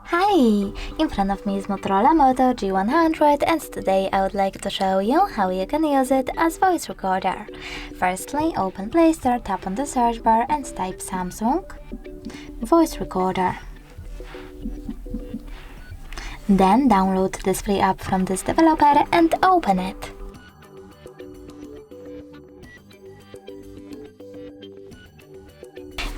Hi! In front of me is Motorola Moto G100 and today I would like to show you how you can use it as voice recorder. Firstly, open Play Store, tap on the search bar and type Samsung voice recorder. Then download this free app from this developer and open it.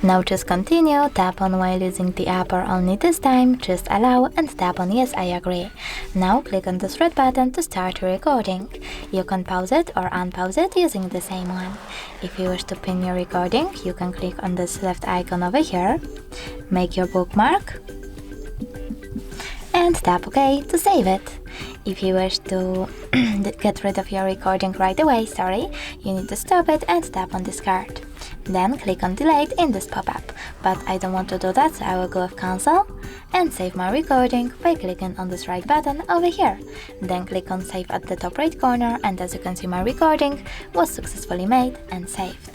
Now just continue, tap on while using the app or only this time, just allow and tap on yes I agree. Now click on this red button to start your recording. You can pause it or unpause it using the same one. If you wish to pin your recording, you can click on this left icon over here, make your bookmark and tap OK to save it. If you wish to get rid of your recording right away, you need to stop it and tap on discard. Then click on delete in this pop-up, but I don't want to do that, so I will go with cancel and save my recording by clicking on this right button over here. Then click on save at the top right corner, and as you can see, my recording was successfully made and saved.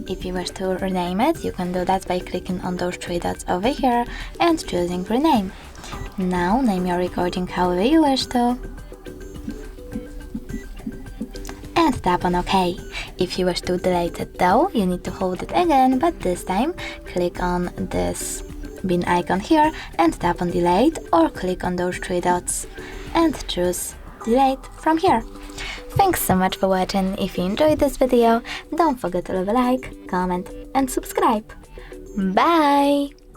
If you wish to rename it, you can do that by clicking on those three dots over here and choosing rename. Now name your recording however you wish to and tap on OK. If you wish to delete it though, you need to hold it again, but this time click on this bin icon here and tap on delete, or click on those three dots and choose delete from here. Thanks so much for watching. If you enjoyed this video, don't forget to leave a like, comment and subscribe. Bye!